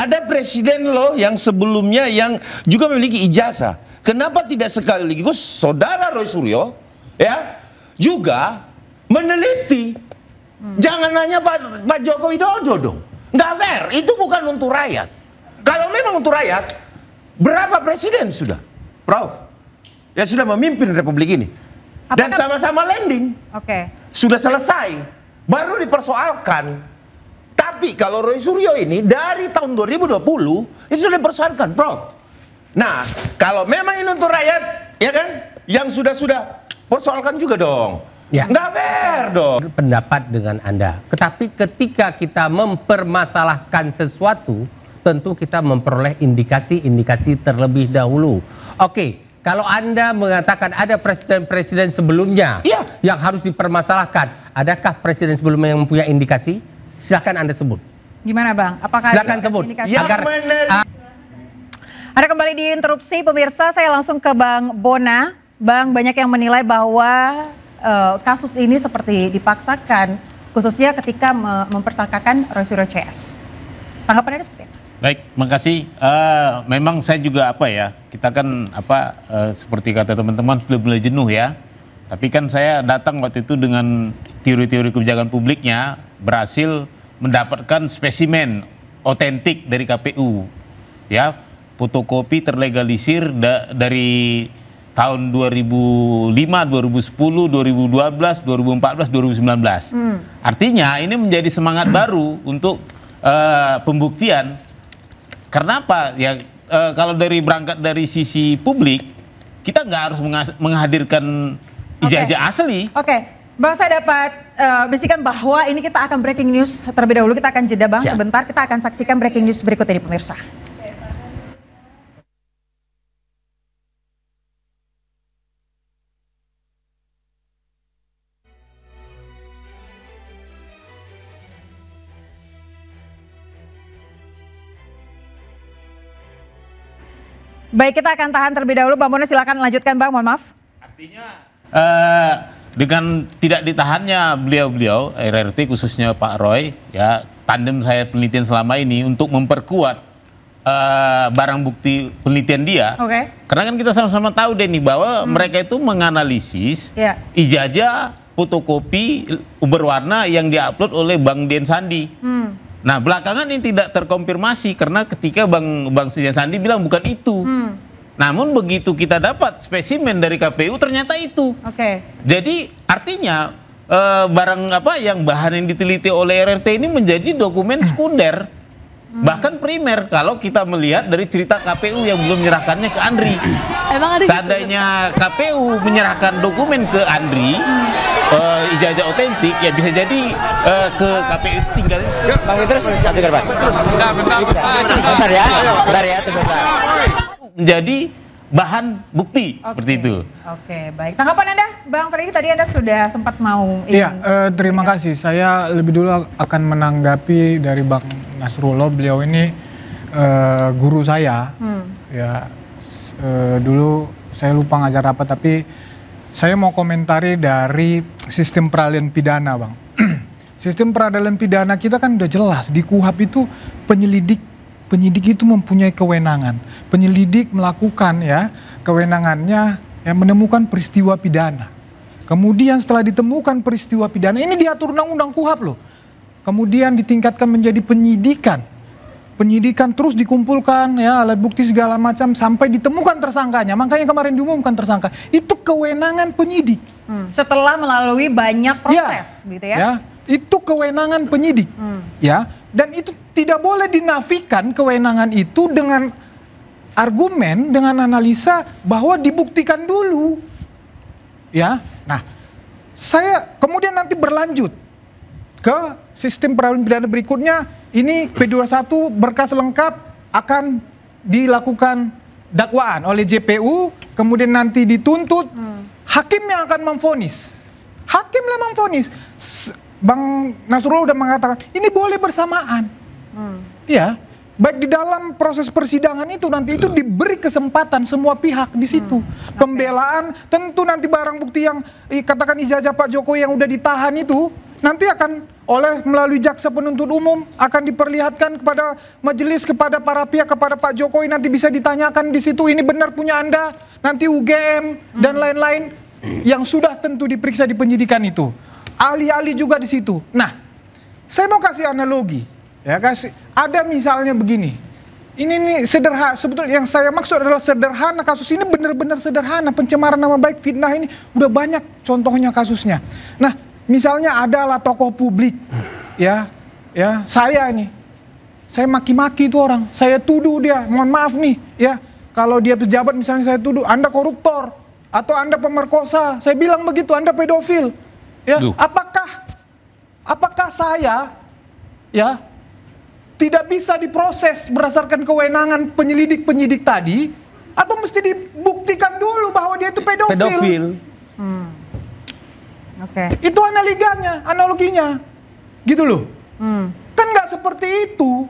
Ada presiden loh yang sebelumnya yang juga memiliki ijazah. Kenapa tidak sekaligus saudara Roy Suryo ya juga meneliti? Jangan nanya Pak Joko Widodo dong. Nggak fair, itu bukan untuk rakyat. Kalau memang untuk rakyat, berapa presiden sudah, Prof? Ya sudah memimpin Republik ini. Dan sama-sama landing. Sudah selesai, baru dipersoalkan. Tapi kalau Roy Suryo ini dari tahun 2020 itu sudah dipersoalkan, Prof. Nah, kalau memang ini untuk rakyat, ya kan, yang sudah persoalkan juga dong. Ya. Nggak fair dong. Pendapat dengan Anda. Tetapi ketika kita mempermasalahkan sesuatu, tentu kita memperoleh indikasi-indikasi terlebih dahulu. Oke, kalau Anda mengatakan ada presiden-presiden sebelumnya yang harus dipermasalahkan, adakah presiden sebelumnya yang mempunyai indikasi? Silakan Anda sebut. Gimana Bang? Apakah silakan sebut. Agar Anda kembali diinterupsi pemirsa, saya langsung ke Bang Bona. Bang, banyak yang menilai bahwa kasus ini seperti dipaksakan, khususnya ketika mempersangkakan Roy Suryo CS. Tanggapan Anda seperti apa? Baik, makasih. Memang saya juga kita kan seperti kata teman-teman sudah mulai jenuh ya. Tapi kan saya datang waktu itu dengan teori-teori kebijakan publiknya, berhasil mendapatkan spesimen otentik dari KPU, ya, fotokopi terlegalisir dari tahun 2005, 2010, 2012, 2014, 2019. Artinya ini menjadi semangat baru untuk pembuktian. Karena apa? Ya, kalau berangkat dari sisi publik, kita nggak harus menghadirkan ijazah asli. Bang, saya dapat bisikan bahwa ini kita akan breaking news terlebih dahulu. Kita akan jeda Bang sebentar, kita akan saksikan breaking news berikut ini pemirsa. Baik, kita akan tahan terlebih dahulu. Bang Bona silakan lanjutkan Bang, mohon maaf. Artinya dengan tidak ditahannya beliau-beliau RRT khususnya Pak Roy, ya, tandem saya penelitian selama ini untuk memperkuat barang bukti penelitian dia. Karena kan kita sama-sama tahu Denny bahwa mereka itu menganalisis ijazah fotokopi berwarna yang diupload oleh Bang Dian Sandi. Nah, belakangan ini tidak terkonfirmasi karena ketika Bang Dian Sandi bilang bukan itu. Namun begitu kita dapat spesimen dari KPU ternyata itu. Jadi artinya barang yang bahan yang diteliti oleh RRT ini menjadi dokumen sekunder, bahkan primer kalau kita melihat dari cerita KPU yang belum menyerahkannya ke Andri. Seandainya KPU menyerahkan dokumen ke Andri, ijazah otentik, ya bisa jadi ke KPU tinggal. Bang terus kasih Pak. Bentar ya, sebentar. Menjadi bahan bukti seperti itu. Baik. Tanggapan Anda, Bang Freddy, tadi Anda sudah sempat mau. Iya, terima kasih. Saya lebih dulu akan menanggapi dari Bang Nasrullah. Beliau ini guru saya. Ya, dulu saya lupa ngajar apa, tapi saya mau komentari dari sistem peradilan pidana, Bang. Sistem peradilan pidana kita kan udah jelas di KUHP itu penyidik itu mempunyai kewenangan. Penyelidik melakukan kewenangannya menemukan peristiwa pidana. Kemudian setelah ditemukan peristiwa pidana, ini diatur undang-undang KUHP loh. Kemudian ditingkatkan menjadi penyidikan. Penyidikan terus dikumpulkan alat bukti segala macam sampai ditemukan tersangkanya. Makanya kemarin diumumkan tersangka. Itu kewenangan penyidik. Setelah melalui banyak proses gitu ya. Itu kewenangan penyidik. Dan itu tidak boleh dinafikan kewenangan itu dengan argumen, dengan analisa bahwa dibuktikan dulu. Nah, saya kemudian nanti berlanjut ke sistem peradilan pidana berikutnya. Ini P21 berkas lengkap akan dilakukan dakwaan oleh JPU, kemudian nanti dituntut, hakim yang akan memvonis. Hakimlah memvonis. Bang Nasrullah udah mengatakan ini boleh bersamaan. Baik di dalam proses persidangan itu nanti itu diberi kesempatan semua pihak di situ. Pembelaan tentu nanti barang bukti yang katakan ijazah Pak Jokowi yang udah ditahan itu nanti akan oleh melalui jaksa penuntut umum akan diperlihatkan kepada majelis, kepada para pihak, kepada Pak Jokowi, nanti bisa ditanyakan di situ, ini benar punya Anda, nanti UGM dan lain-lain yang sudah tentu diperiksa di penyidikan itu. Ahli-ahli juga di situ. Nah, saya mau kasih analogi, ya ada misalnya begini. Ini nih sederhana, sebetulnya yang saya maksud adalah sederhana, kasus ini benar-benar sederhana, pencemaran nama baik, fitnah ini udah banyak contohnya kasusnya. Nah, misalnya adalah tokoh publik, ya saya maki-maki itu orang, saya tuduh dia, mohon maaf nih, ya kalau dia pejabat misalnya saya tuduh Anda koruptor atau Anda pemerkosa, saya bilang begitu, Anda pedofil, ya apakah saya, ya tidak bisa diproses berdasarkan kewenangan penyidik tadi, atau mesti dibuktikan dulu bahwa dia itu pedofil? Oke. Itu analoginya, gitu loh. Kan nggak seperti itu.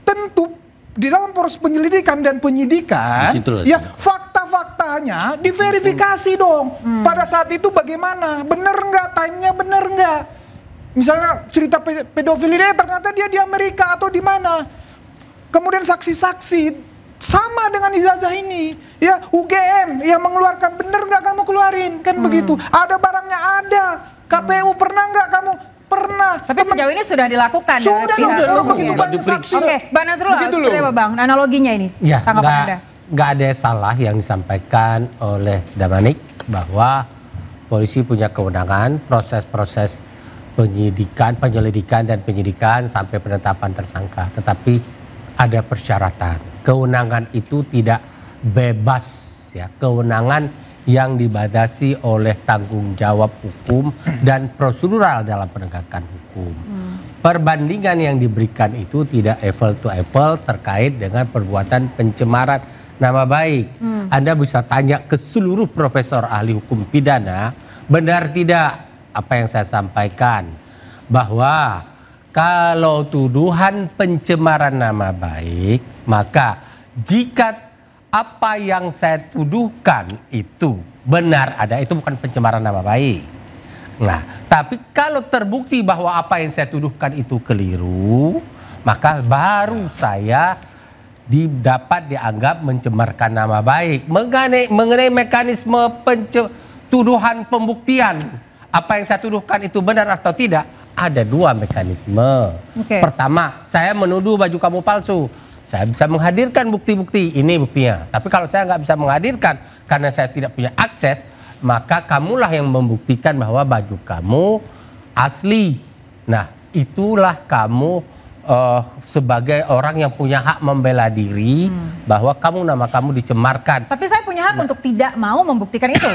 Tentu di dalam proses penyelidikan dan penyidikan, ya fakta-faktanya diverifikasi dong. Pada saat itu bagaimana? Bener nggak? Time-nya bener nggak? Misalnya cerita pedofil ini ternyata dia di Amerika atau di mana. Kemudian saksi-saksi sama dengan ijazah ini. Ya UGM yang mengeluarkan, bener nggak kamu keluarin? Kan begitu. Ada barangnya ada. KPU pernah nggak kamu? Pernah. Tapi sejauh ini sudah dilakukan. Sudah begitu banyak saksi. Oke, Bang Nasrullah, seperti apa Bang? Analoginya ini, Ya, tanggapan Anda? nggak ada salah yang disampaikan oleh Damanik bahwa polisi punya kewenangan proses-proses penyelidikan dan penyidikan sampai penetapan tersangka. Tetapi ada persyaratan. Kewenangan itu tidak bebas, ya. Kewenangan yang dibatasi oleh tanggung jawab hukum dan prosedural dalam penegakan hukum. Perbandingan yang diberikan itu tidak apple to apple terkait dengan perbuatan pencemaran nama baik. Anda bisa tanya ke seluruh profesor ahli hukum pidana, benar tidak apa yang saya sampaikan, bahwa kalau tuduhan pencemaran nama baik, maka jika apa yang saya tuduhkan itu benar ada, itu bukan pencemaran nama baik. Nah, tapi kalau terbukti bahwa apa yang saya tuduhkan itu keliru, maka baru saya dapat dianggap mencemarkan nama baik. Mengenai mekanisme tuduhan pembuktian, apa yang saya tuduhkan itu benar atau tidak, ada dua mekanisme. Pertama, saya menuduh baju kamu palsu. Saya bisa menghadirkan bukti-bukti, ini buktinya. Tapi kalau saya nggak bisa menghadirkan karena saya tidak punya akses, maka kamulah yang membuktikan bahwa baju kamu asli. Nah, itulah kamu sebagai orang yang punya hak membela diri bahwa nama kamu dicemarkan. Tapi saya punya hak untuk tidak mau membuktikan itu.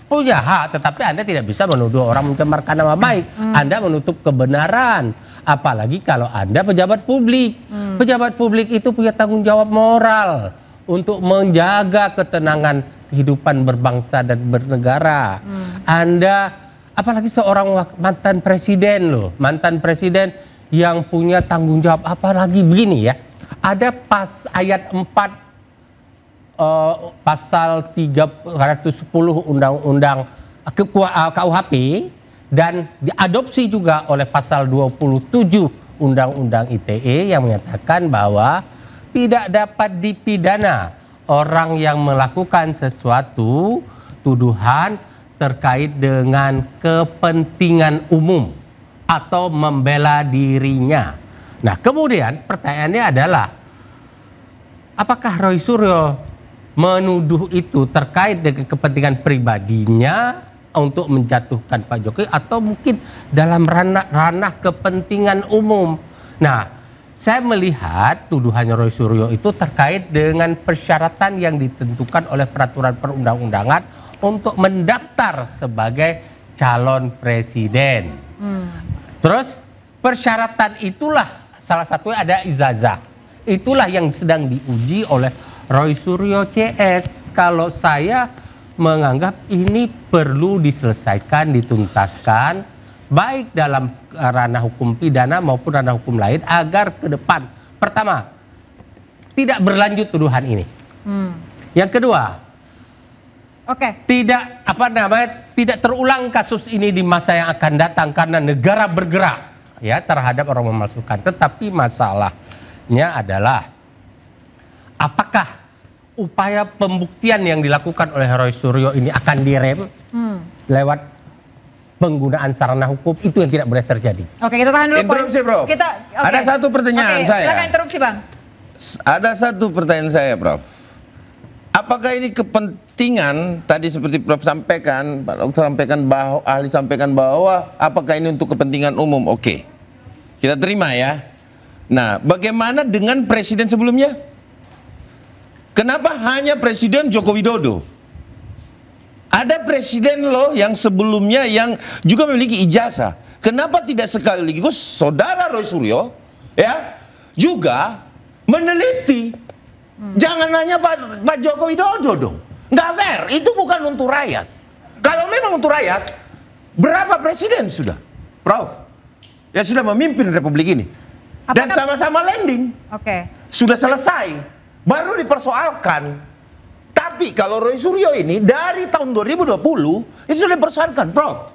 Punya hak, tetapi Anda tidak bisa menuduh orang mencemarkan nama baik. Anda menutup kebenaran. Apalagi kalau Anda pejabat publik. Pejabat publik itu punya tanggung jawab moral untuk menjaga ketenangan kehidupan berbangsa dan bernegara. Anda, apalagi seorang mantan presiden loh, mantan presiden yang punya tanggung jawab, apalagi begini ya. Ada ayat 4 pasal 310 Undang-Undang KUHP dan diadopsi juga oleh pasal 27 Undang-Undang ITE yang menyatakan bahwa tidak dapat dipidana orang yang melakukan sesuatu tuduhan terkait dengan kepentingan umum atau membela dirinya. Nah, kemudian pertanyaannya adalah apakah Roy Suryo menuduh itu terkait dengan kepentingan pribadinya untuk menjatuhkan Pak Jokowi atau mungkin dalam ranah kepentingan umum. Nah, saya melihat tuduhan Roy Suryo itu terkait dengan persyaratan yang ditentukan oleh peraturan perundang-undangan untuk mendaftar sebagai calon presiden. Terus persyaratan itulah salah satunya ada ijazah. Itulah yang sedang diuji oleh Roy Suryo CS. Kalau saya menganggap ini perlu diselesaikan, dituntaskan, baik dalam ranah hukum pidana maupun ranah hukum lain, agar ke depan, pertama, tidak berlanjut tuduhan ini. Yang kedua, Oke. tidak terulang kasus ini di masa yang akan datang karena negara bergerak ya terhadap orang memalsukan. Tetapi masalahnya adalah apakah upaya pembuktian yang dilakukan oleh Roy Suryo ini akan direm lewat penggunaan sarana hukum, itu yang tidak boleh terjadi. Oke, kita tahan dulu. Interupsi, Prof. Oke. Ada satu pertanyaan saya. Silakan interupsi, Bang. Ada satu pertanyaan saya, Prof. Apakah ini kepentingan, tadi seperti Prof sampaikan, Pak Dokter sampaikan bahwa, ahli sampaikan bahwa apakah ini untuk kepentingan umum? Oke, kita terima ya. Nah, bagaimana dengan presiden sebelumnya? Kenapa hanya Presiden Joko Widodo? Ada presiden loh yang sebelumnya yang juga memiliki ijazah. Kenapa tidak sekaligus saudara Roy Suryo ya juga meneliti? Jangan hanya Pak Joko Widodo dong. Nggak fair, itu bukan untuk rakyat. Kalau memang untuk rakyat, berapa presiden sudah, Prof? Ya sudah memimpin Republik ini. Dan sama-sama landing. Oke. Sudah selesai, baru dipersoalkan. Tapi kalau Roy Suryo ini dari tahun 2020 itu sudah dipersoalkan, Prof.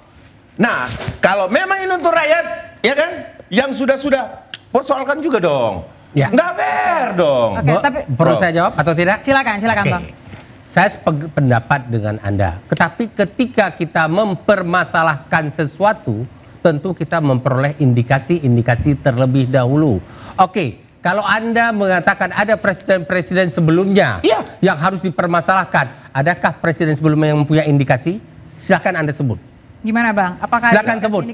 Nah, kalau memang ini untuk rakyat, ya kan, yang sudah persoalkan juga dong. Ya. Nggak fair dong. Oke, tapi Perlu saya jawab atau tidak? silakan Oke. Bang. Saya sependapat dengan Anda. Tetapi ketika kita mempermasalahkan sesuatu, tentu kita memperoleh indikasi-indikasi terlebih dahulu. Oke, kalau Anda mengatakan ada presiden-presiden sebelumnya yang harus dipermasalahkan, adakah presiden sebelumnya yang mempunyai indikasi? Silakan Anda sebut. Gimana, Bang? Apakah Silakan sebut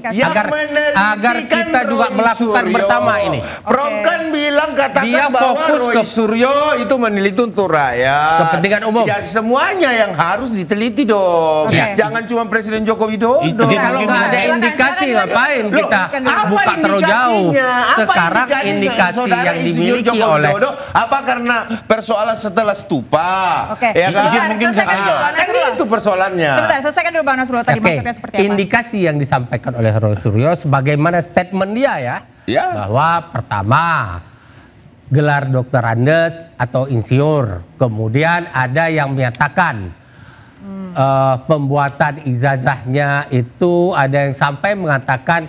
agar kita juga melakukan bersama ini. Prof kan bilang katakan Dia bahwa fokus Roy Suryo itu meneliti untuk rakyat. Kepentingan umum. Ya semuanya yang harus diteliti dong. Oke. Jangan cuma Presiden Joko Widodo. Itu dia Kalau nggak ada Silakan, indikasi, silakan. ngapain Loh, kita apa buka terlalu jauh? indikasinya? Sekarang Apa indikasi saudara yang Insinyur dimiliki Joko oleh Widodo, apa karena persoalan setelah stupa? Oke. Ya kan? Sebentar, mungkin selesaikan dulu, Bang Kan Nasrullah. itu persoalannya. Sebentar, selesaikan dulu Bang Nasrullah tadi Oke, maksudnya seperti apa? indikasi yang disampaikan oleh Roy Suryo sebagaimana statement dia Ya. bahwa pertama gelar Dr. Andes atau insinyur, kemudian ada yang menyatakan pembuatan ijazahnya itu ada yang sampai mengatakan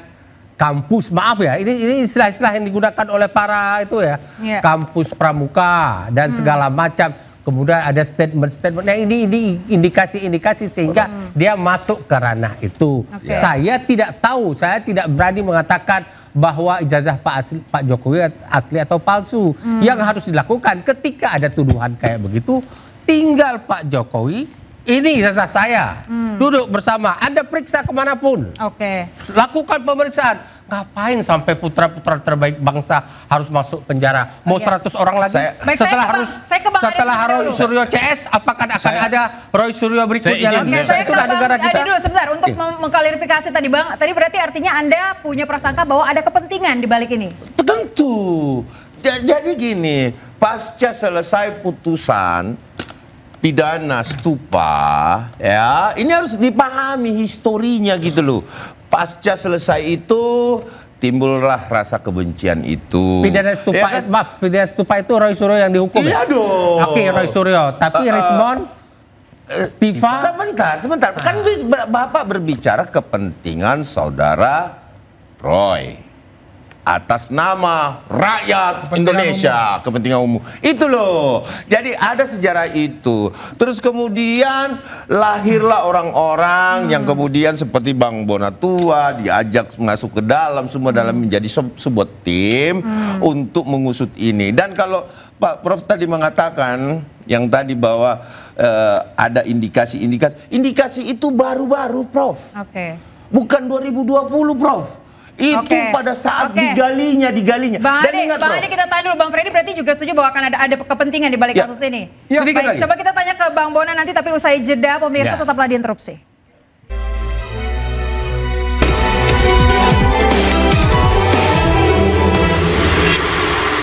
kampus, maaf ya, ini istilah-istilah yang digunakan oleh para itu ya, Iya. kampus pramuka dan segala macam. Kemudian ada statement-statement. Nah, ini indikasi-indikasi sehingga dia masuk ke ranah itu. Oke. Saya tidak tahu, saya tidak berani mengatakan bahwa ijazah Pak Jokowi asli atau palsu. Yang harus dilakukan ketika ada tuduhan kayak begitu, tinggal Pak Jokowi, ini ijazah saya, duduk bersama, Anda periksa kemanapun. Oke. Lakukan pemeriksaan. Ngapain sampai putra-putra terbaik bangsa harus masuk penjara? Mau Oke. 100 orang lagi? Baik, saya ke Bang Setelah Ade Roy dulu. Suryo CS, apakah akan ada Roy Suryo berikutnya Saya lagi? izin, Oke, saya ke Itulah negara Bang kita. Ade dulu sebentar untuk mengklarifikasi tadi Bang. Tadi berarti artinya Anda punya prasangka bahwa ada kepentingan di balik ini. Tentu. Jadi gini, pasca selesai putusan pidana stupa, ya, ini harus dipahami historinya gitu loh. Pasca selesai itu timbullah rasa kebencian itu. Pidana stupa, Ya kan? maaf, pidana stupa itu Roy Suryo yang dihukum. Iya dong. Oke, Roy Suryo. Tapi respon Tifa. Sebentar. Kan Bapak berbicara kepentingan saudara Roy. Atas nama rakyat Indonesia, kepentingan umum. Itu loh. Jadi ada sejarah itu. Terus kemudian lahirlah orang-orang yang kemudian seperti Bang Bonatua diajak masuk ke dalam, semua dalam menjadi sebuah tim untuk mengusut ini. Dan kalau Pak Prof tadi mengatakan yang tadi bahwa ada indikasi itu baru-baru, Prof. Oke. Bukan 2020, Prof. Itu Oke. pada saat Oke. digalinya. Bang Dan Ade, ingat, Bang Prof. Ade kita tanya dulu. Bang Freddy berarti juga setuju bahwa akan ada kepentingan di balik Ya. kasus ini. Sedikit Baik, lagi. coba kita tanya ke Bang Bona nanti tapi usai jeda pemirsa Ya. tetaplah di interupsi.